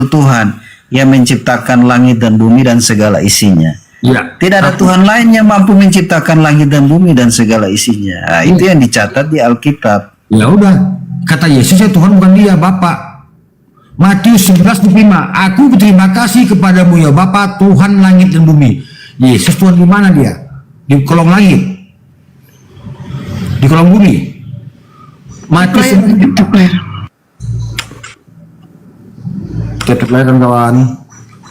Tuhan yang menciptakan langit dan bumi dan segala isinya. Ya. Tidak ada Tuhan lain yang mampu menciptakan langit dan bumi dan segala isinya. Nah, itu yang dicatat di Alkitab. Ya udah, kata Yesus ya Tuhan bukan dia, Bapa. Matius 11:5, aku berterima kasih kepadamu ya Bapa, Tuhan langit dan bumi. Yesus Tuhan di mana dia? Di kolong langit, di kolong bumi. Matius cepat kawan.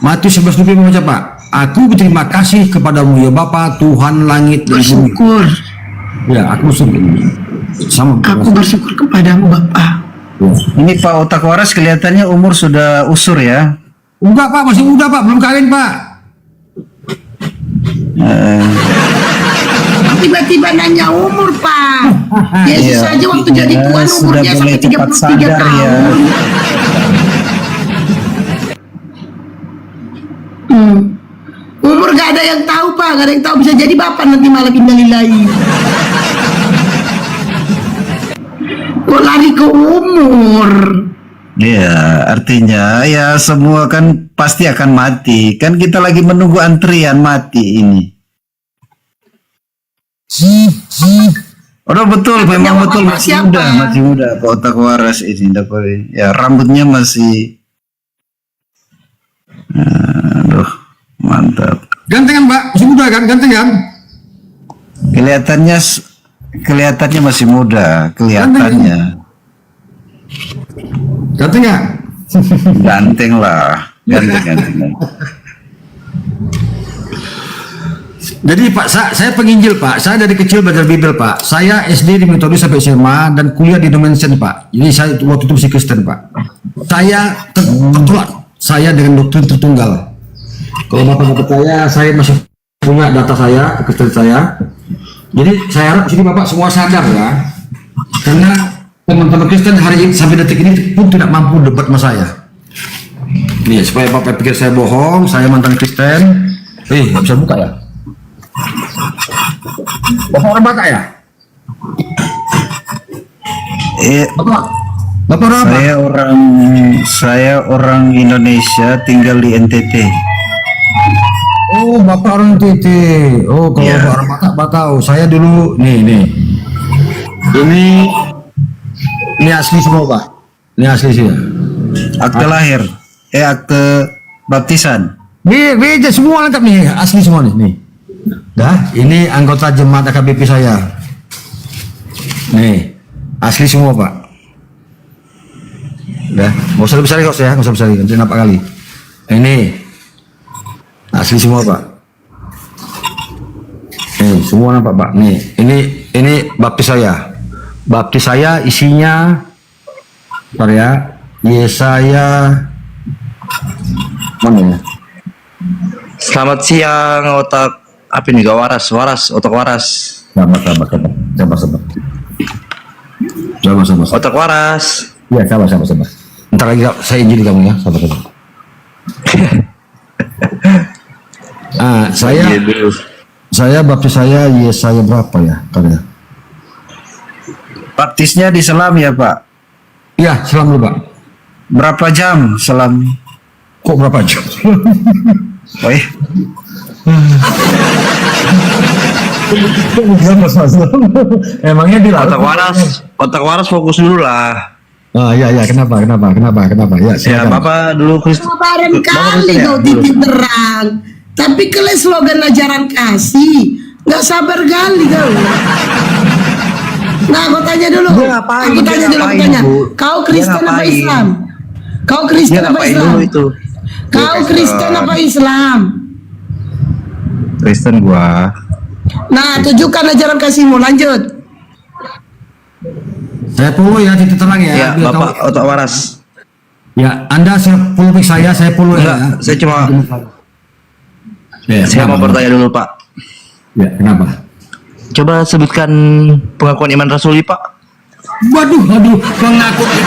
Matius 11:5 baca Pak. Aku berterima kasih kepadamu ya Bapa, Tuhan langit dan bumi. Bersyukur. Ya, aku bersyukur. Sama. Aku bersyukur kepadamu Bapak. Ini Pak Otak Waras kelihatannya umur sudah usur ya. Enggak Pak, masih muda Pak, belum kawin Pak. Tiba-tiba nanya umur Pak. Yesus Iya, aja waktu jadi Tuhan sudah umurnya mulai sampai cepat 33 sadar tahun. ya. Umur gak ada yang tahu Pak, gak ada yang tahu, bisa jadi Bapak nanti malah innalillahi. Kok lari ke umur? Iya, artinya ya semua kan pasti akan mati. Kan kita lagi menunggu antrian mati ini. Oh betul, memang betul masih muda Pak Otak Waras ini dapat. Ya rambutnya masih, aduh mantap. Ganteng kan Pak, masih muda kan, ganteng kan? Kelihatannya masih muda, kelihatannya. Ganteng nggak? Ganteng lah, ganteng. Jadi Pak, saya penginjil Pak. Saya dari kecil belajar Bible Pak. Saya SD di metodis sampai SMA dan kuliah di Dimension Pak. Jadi saya waktu itu masih Kristen Pak. Saya tertolak. Saya dengan doktrin tertunggal. Kalau bapak-bapak saya masih punya data saya, kekristen saya. Jadi saya harap sini Bapak semua sadar ya. Karena teman-teman Kristen hari ini sampai detik ini pun tidak mampu debat sama saya. Nih supaya Bapak pikir saya bohong, saya mantan Kristen. Nggak bisa buka ya? Bapak orang Batak ya? Bapak orang apa? Saya orang Indonesia tinggal di NTT. Oh, Bapak orang NTT. Oh, kalau Ya. orang Batak tahu. Saya dulu nih. Ini asli semua Pak. Ini asli sih ya. Akte lahir, akte baptisan. Beda semua lengkap nih, asli semua nih. Dah, ini anggota jemaat AKBP saya. Nih, asli semua Pak. Dah, nggak usah besar kok ya, nggak usah besar nanti nampak kali. Ini asli semua Pak. Nih, semua nampak Pak. Nih, ini baptis saya. Baptis saya isinya, bentar ya, Yesaya mana ya? Selamat siang, Otak. Apa ini? Otak Waras. Sabar. Otak Waras. Ya, sabar. Ntar lagi saya injil kamu ya, sabar. Saya baptis saya Yesaya berapa ya? Kalian? Baptisnya di selam ya Pak? Iya, selam dulu Pak. Berapa jam selam? Kok berapa jam? Emangnya di Otak Waras fokus dulu lah. Ya, kenapa? Ya, Ya, Bapak dulu Kristen. Sabaran kali kau titik terang. Tapi kalau slogan ajaran kasih, nggak sabar kali kau. Nah, aku tanya dulu. Aku tanya. Kau Kristen apa Islam? Kau Kristen apa Islam? Kau Kristen apa Islam? Kristen gua. Nah, tunjukkan ajaran kasihmu. Lanjut. Saya follow ya, titik terang ya. Ya, Bapak Otak Waras. Ya, Anda follow saya follow ya. Enggak, saya cuma saya mau bertanya dulu Pak. Ya, kenapa? Coba sebutkan pengakuan iman rasuli Pak. Waduh, pengakuan.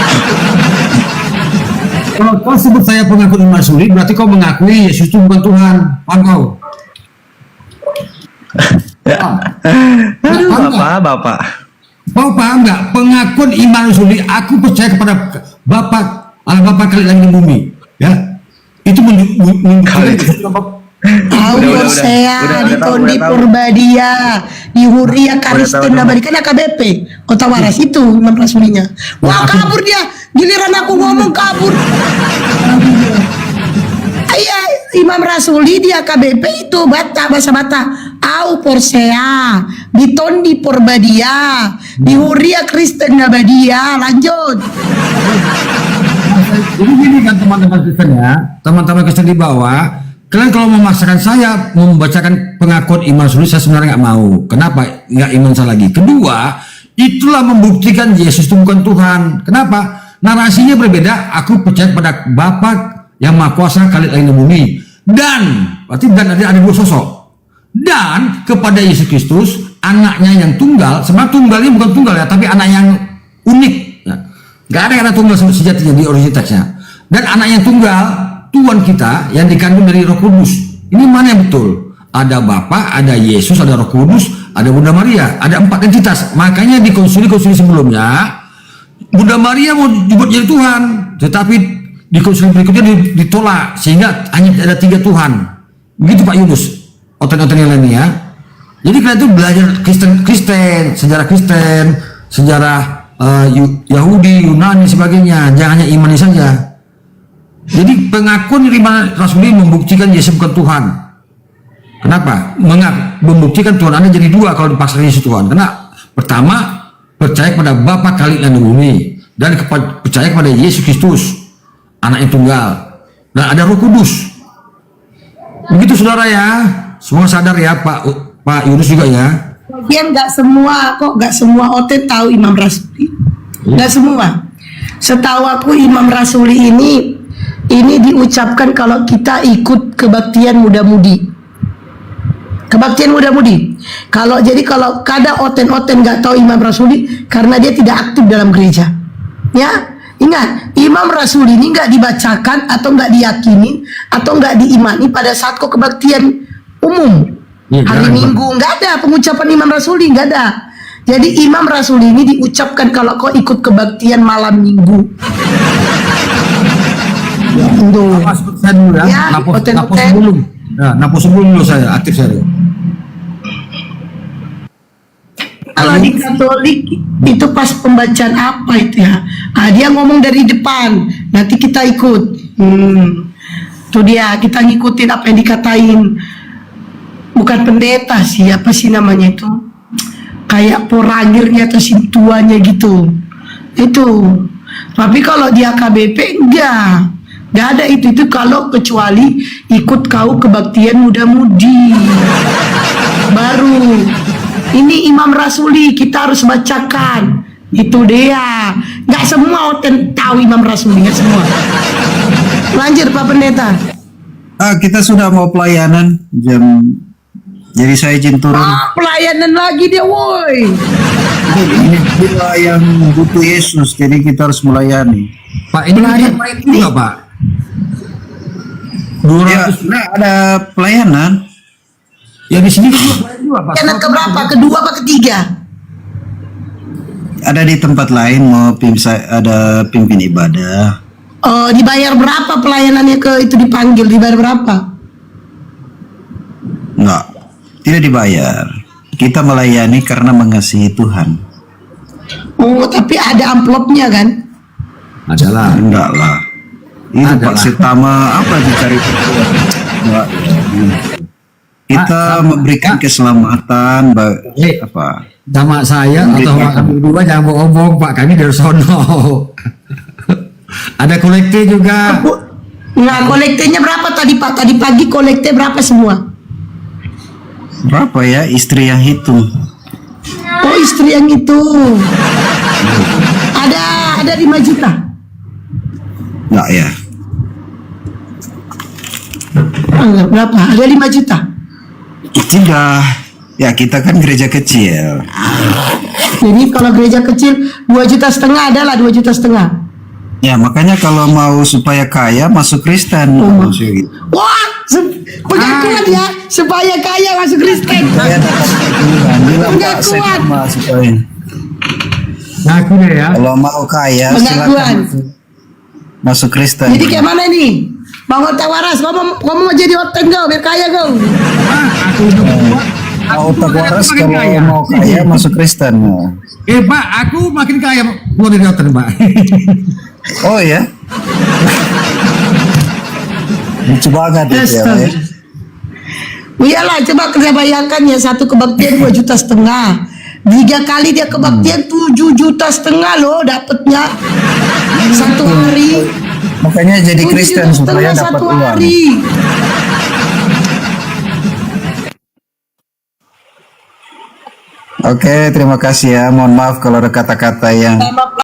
Kalau kau sebut saya pengakuan iman rasuli, berarti kau mengakui Yesus itu bukan Tuhan. Paham kau? Bapak. Kau paham nggak? Pengakuan iman rasuli, aku percaya kepada Bapa, Allah Bapa kali langit dan bumi. Ya, Tahu Udah, Porsea, di Tondi udah tahu. Purbadia, di Huria Karisten tahu. Nabadi, kan AKBP Kota Waras itu Imam Rasulinya. Wah, kabur dia, giliran aku ngomong kabur. Iya, Imam Rasuli di AKBP itu bahasa Bata. Au Porsea, di Tondi Purbadia, di Huria Kristen Nabadia. Lanjut. Jadi gini kan teman-teman Kristen ya, teman-teman Kristen di bawah, kalian kalau memaksakan saya membacakan pengakuan iman Rasuli, saya sebenarnya nggak mau. Kenapa? Nggak iman saya lagi. Kedua, itulah membuktikan Yesus itu bukan Tuhan. Kenapa? Narasinya berbeda. Aku percaya pada Bapa yang Maha Kuasa, Khalid langit dan bumi. Dan, berarti dan ada dua sosok. Dan kepada Yesus Kristus, anaknya yang tunggal. Sebenarnya tunggalnya bukan tunggal ya, tapi anak yang unik. Ya. Gak ada kata tunggal sejatinya di originalitasnya. Dan anak yang tunggal, Tuhan kita yang dikandung dari Roh Kudus. Ini mana yang betul? Ada Bapa, ada Yesus, ada Roh Kudus, ada Bunda Maria, ada 4 entitas. Makanya di konsili sebelumnya, Bunda Maria mau dibuat jadi Tuhan, tetapi di konsili berikutnya ditolak sehingga hanya ada 3 Tuhan. Begitu Pak Yunus, oten-oten yang lainnya ya. Jadi kalian itu belajar Kristen, sejarah Yahudi, Yunani sebagainya, jangan hanya imani saja. Jadi pengakuan iman Rasuli membuktikan Yesus bukan Tuhan. Kenapa? Membuktikan Tuhan Anda jadi 2 kalau dipaksakan Yesus Tuhan. Karena pertama percaya kepada Bapa Khalid langit dan bumi, dan percaya kepada Yesus Kristus, anak yang tunggal, dan ada Roh Kudus. Begitu saudara ya, semua sadar ya Pak Yunus juga ya. Bagian nggak semua otet tahu Imam Rasuli. Nggak semua. Setahu aku Imam Rasuli ini diucapkan kalau kita ikut kebaktian muda-mudi. Kebaktian muda-mudi. Kalau kada oten-oten nggak tahu Imam Rasuli karena dia tidak aktif dalam gereja. Ya, ingat Imam Rasuli ini nggak dibacakan atau nggak diyakini atau nggak diimani pada saat kau kebaktian umum. Hari Minggu nggak ada pengucapan Imam Rasuli, nggak ada. Jadi Imam Rasuli ini diucapkan kalau kau ikut kebaktian malam Minggu. Tuh. Masuk saya dulu ya, Ya, napos oten-oten. sebelum. Ya, napos sebelum dulu saya aktif saya. Kalau di Katolik itu pas pembacaan apa itu ya? Dia ngomong dari depan, nanti kita ikut. Tuh dia, kita ngikutin apa yang dikatain. Bukan pendeta sih, apa sih namanya itu? Kayak porangirnya atau sintuannya gitu. Itu. Tapi kalau di AKBP enggak ada itu kalau kecuali ikut kau kebaktian muda-mudi. Baru ini Imam Rasuli kita harus bacakan. Itu dia. Nggak semua oten tahu Imam Rasuli, nggak semua. Lanjut Pak Pendeta. Kita sudah mau pelayanan jam. Jadi saya izin turun. Pelayanan lagi dia, woi. Ini kita yang butuh Yesus, jadi kita harus melayani. Pak ini ada pelayan juga Pak. 200 Ya, ada pelayanan. ya di sini juga pelayan juga Pak. Pelayanan keberapa? Kedua apa ketiga? Ada di tempat lain ada pimpin ibadah. Oh, dibayar berapa pelayanannya itu dipanggil? Dibayar berapa? Enggak, tidak dibayar. Kita melayani karena mengasihi Tuhan. Oh, tapi ada amplopnya kan? Adalah. Enggak lah. Itu Ada Pak lah. Sitama apa dicari? Enggak. Kita memberikan keselamatan apa? Sama saya atau sama kami berdua jangan bohong-bohong Pak, kami dari sono. Ada kolekte juga. Nah, kolektenya berapa tadi Pak? Tadi pagi kolekte berapa semua? Berapa ya istri yang hitung? Oh, istri yang itu. Ada 5 juta. Enggak ya. Enggak, berapa? Ada 5 juta. Tidak. Ya kita kan gereja kecil. Jadi kalau gereja kecil 2,5 juta adalah 2,5 juta. Ya makanya kalau mau supaya kaya masuk Kristen. Maksudnya gitu. Wah, pengakuan ya supaya kaya masuk Kristen. Saya dapat pengakuan sama supaya. Ngaku deh ya. Kalau mau kaya Pengakuan. silakan masuk Kristen. Jadi kayak mana nih? Bang Otak Waras, kamu mau jadi oteng kau, biar kaya kau. Aku udah tua. Otak waras makin kalau kaya. mau kaya masuk Kristen. Pak, aku makin kaya keluar dari hotel, Pak. Oh ya. Lucu banget itu ya, Pak, ya. Iyalah, coba kita bayangkan ya, satu kebaktian 2,5 juta. 3 kali dia kebaktian 7,5 juta loh dapatnya satu hari. Makanya jadi 7,5 Kristen juta supaya dapat satu uang. hari. Oke, terima kasih ya. Mohon maaf kalau ada kata-kata yang